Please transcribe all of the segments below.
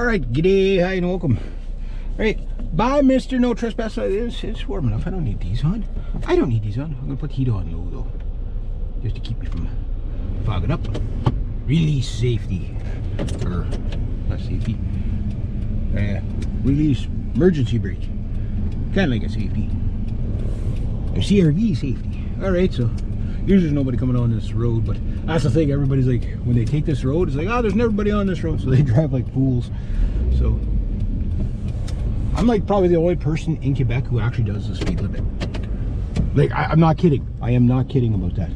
Alright, g'day, hi and welcome. Alright, bye Mr. No Trespass. It's warm enough. I don't need these on. I'm gonna put the heat on low though, just to keep me from fogging up. Release safety. Or, not safety. Release emergency brake. Kinda like a safety. A CRV safety. Alright, so usually there's nobody coming on this road, but that's the thing. Everybody's like, when they take this road, it's like, oh, there's nobody on this road, so they drive like fools. So I'm like probably the only person in Quebec who actually does the speed limit. Like, I'm not kidding. I am not kidding about that.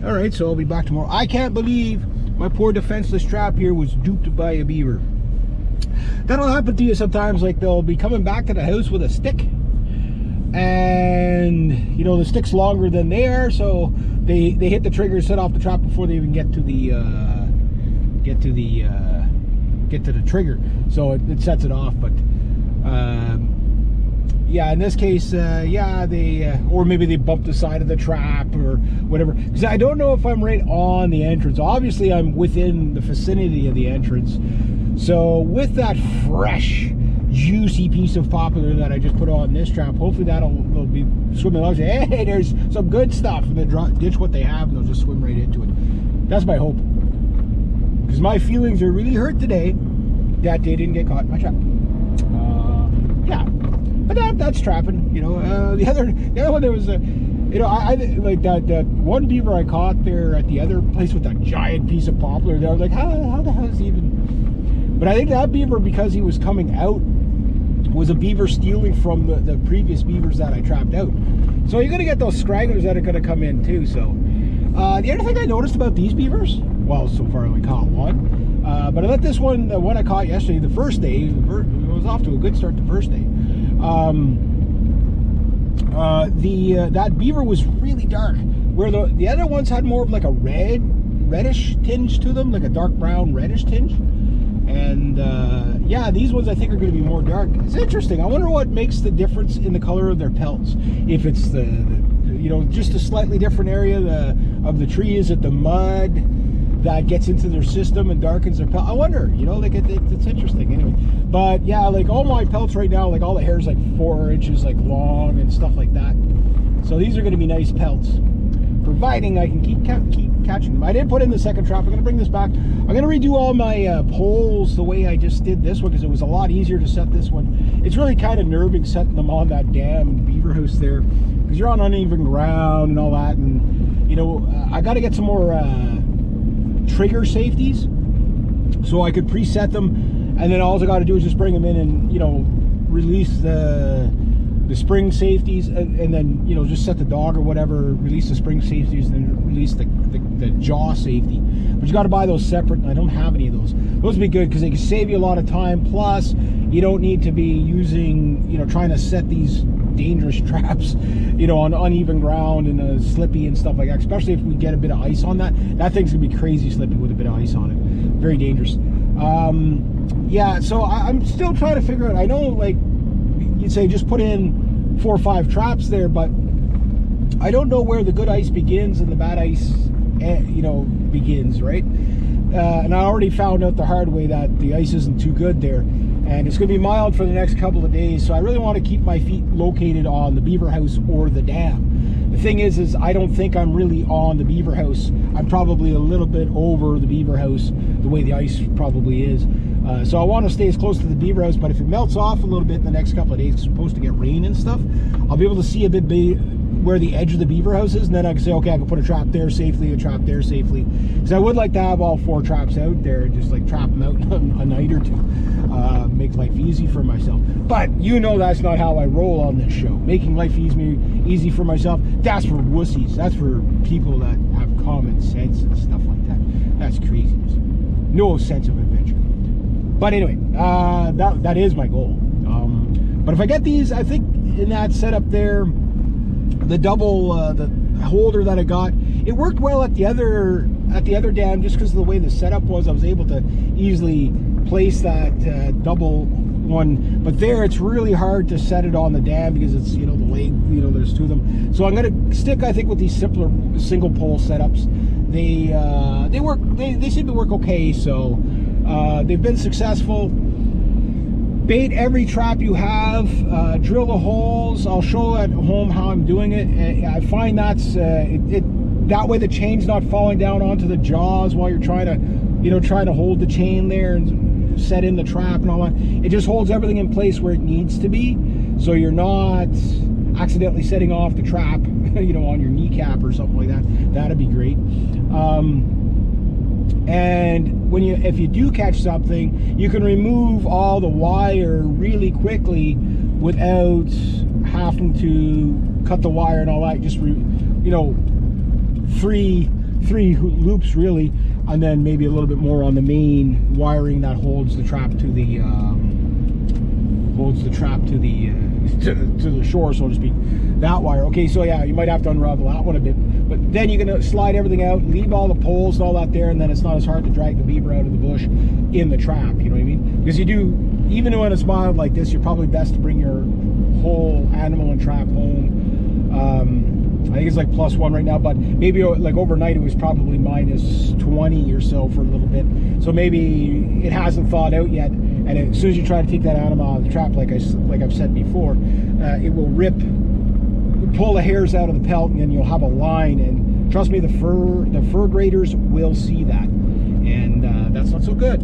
All right, so I'll be back tomorrow. I can't believe my poor defenseless trap here was duped by a beaver. That'll happen to you sometimes. Like, they'll be coming back to the house with a stick, and you know the stick's longer than they are, so they hit the trigger, set off the trap before they even get to the trigger, so it sets it off. But yeah, in this case, yeah, they or maybe they bumped the side of the trap or whatever, because I don't know if I'm right on the entrance. Obviously I'm within the vicinity of the entrance, so with that fresh juicy piece of poplar that I just put on this trap, hopefully they'll be swimming along. Hey, there's some good stuff, and they ditch what they have and they'll just swim right into it. That's my hope, because my feelings are really hurt today that they didn't get caught in my trap. Yeah, but that's trapping, you know. The other one, there was a, you know, I like that one beaver I caught there at the other place with that giant piece of poplar there. I was like, how the hell is he even? But I think that beaver, because he was coming out, was a beaver stealing from the previous beavers that I trapped out. So you're gonna get those scragglers that are gonna come in too. So the other thing I noticed about these beavers, well, so far I only caught one, but I let this one, the one I caught yesterday, the first day, it was off to a good start the first day. That beaver was really dark, where the other ones had more of like a reddish tinge to them, like a dark brown reddish tinge. And yeah, these ones I think are going to be more dark. It's interesting. I wonder what makes the difference in the color of their pelts. If it's the you know, just a slightly different area of the tree. Is it the mud that gets into their system and darkens their pelt? I wonder, you know, like it's interesting anyway. But yeah, like all my pelts right now, like all the hair's like 4 inches like long and stuff like that. So these are going to be nice pelts, providing I can keep catching them. I did put in the second trap. I'm going to bring this back. I'm going to redo all my poles the way I just did this one, because it was a lot easier to set this one. It's really kind of nerving setting them on that damn beaver house there, because you're on uneven ground and all that. And you know, I got to get some more trigger safeties so I could preset them, and then all I got to do is just bring them in and, you know, release the spring safeties, and then, you know, just set the dog or whatever, release the spring safeties, and then release the jaw safety. But you got to buy those separate, and I don't have any of those. Those would be good because they can save you a lot of time. Plus, you don't need to be using, you know, trying to set these dangerous traps, you know, on uneven ground and slippy and stuff like that. Especially if we get a bit of ice on that. That thing's gonna be crazy slippy with a bit of ice on it. Very dangerous. Yeah, so I'm still trying to figure out. I know, like, you'd say just put in 4 or 5 traps there, but I don't know where the good ice begins and the bad ice, you know, begins, right? And I already found out the hard way that the ice isn't too good there, and it's going to be mild for the next couple of days. So I really want to keep my feet located on the beaver house or the dam. The thing is I don't think I'm really on the beaver house. I'm probably a little bit over the beaver house, the way the ice probably is. So I want to stay as close to the beaver house, but if it melts off a little bit in the next couple of days, it's supposed to get rain and stuff, I'll be able to see a bit where the edge of the beaver house is, and then I can say, okay, I can put a trap there safely, a trap there safely. Because I would like to have all 4 traps out there and just like trap them out a night or two. Make life easy for myself. But you know that's not how I roll on this show. Making life easy for myself, that's for wussies. That's for people that have common sense and stuff like that. That's craziness. No sense of adventure. But anyway, that is my goal. But if I get these, I think in that setup there, the double the holder that I got, it worked well at the other dam, just because of the way the setup was. I was able to easily place that double one, but there it's really hard to set it on the dam because it's, you know, the leg, you know, there's 2 of them. So I'm gonna stick, I think, with these simpler single pole setups. They work, they seem to work okay. So They've been successful. Bait every trap you have, drill the holes. I'll show at home how I'm doing it. I find that's that way the chain's not falling down onto the jaws while you're trying to hold the chain there and set in the trap and all that. It just holds everything in place where it needs to be, so you're not accidentally setting off the trap, you know, on your kneecap or something like that. That'd be great. And if you do catch something, you can remove all the wire really quickly without having to cut the wire and all that. Just three loops really, and then maybe a little bit more on the main wiring that holds the trap to the to the shore, so to speak. That wire. Okay, so yeah, you might have to unravel that one a bit, but then you're gonna slide everything out, leave all the poles and all that there, and then it's not as hard to drag the beaver out of the bush in the trap. You know what I mean? Because you do, even when it's mild like this, you're probably best to bring your whole animal and trap home. I think it's like +1 right now, but maybe like overnight it was probably -20 or so for a little bit. So maybe it hasn't thawed out yet, and as soon as you try to take that animal out of the trap, like I've said before, it will pull the hairs out of the pelt, and then you'll have a line. And trust me, the fur graders will see that, and that's not so good.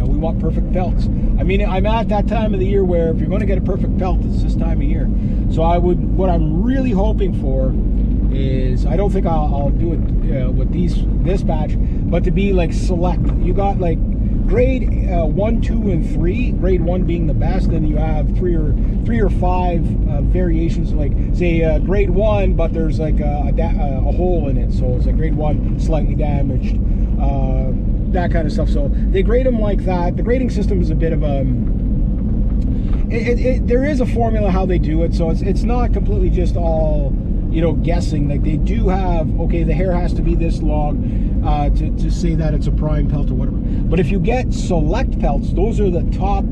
We want perfect pelts. I mean, I'm at that time of the year where if you're going to get a perfect pelt, it's this time of year. So what I'm really hoping for is, I don't think I'll do it with this batch, but to be like select. You got like grade 1, 2, and 3. Grade 1 being the best, and you have three or five variations. Like say grade 1, but there's like a hole in it, so it's like grade 1 slightly damaged. That kind of stuff. So they grade them like that. The grading system is a bit of a there is a formula how they do it, so it's not completely just all guessing. Like they do have, okay, the hair has to be this long to say that it's a prime pelt or whatever. But if you get select pelts, those are the top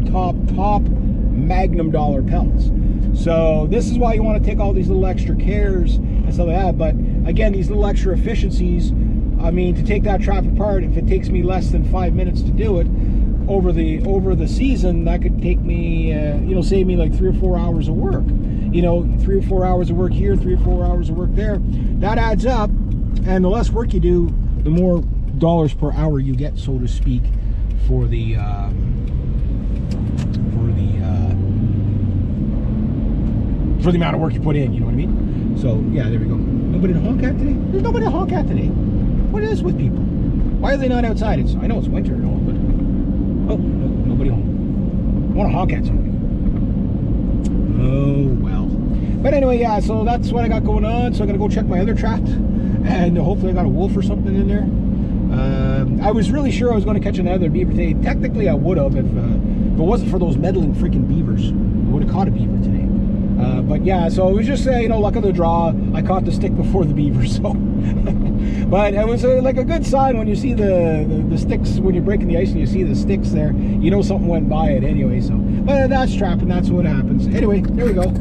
magnum dollar pelts. So this is why you want to take all these little extra cares and stuff like that. But again, these little extra efficiencies, I mean, to take that trap apart, if it takes me less than 5 minutes to do it over the season, that could take me, save me like 3 or 4 hours of work. 3 or 4 hours of work here, 3 or 4 hours of work there. That adds up, and the less work you do, the more dollars per hour you get, so to speak, for the amount of work you put in. You know what I mean? So yeah, there we go. Nobody to honk at today. There's nobody to honk at today. What is with people? Why are they not outside? I know it's winter and all, but oh, no, nobody home. I want to honk at somebody. Oh well. But anyway, yeah. So that's what I got going on. So I gotta go check my other trap, and hopefully I got a wolf or something in there. I was really sure I was going to catch another beaver today. Technically, I would have if it wasn't for those meddling freaking beavers. I would have caught a beaver today. But yeah, so it was just luck of the draw. I caught the stick before the beaver, so. But it was like a good sign when you see the sticks, when you're breaking the ice and you see the sticks there. Something went by it anyway. So, but that's trapping. That's what happens. Anyway, there we go.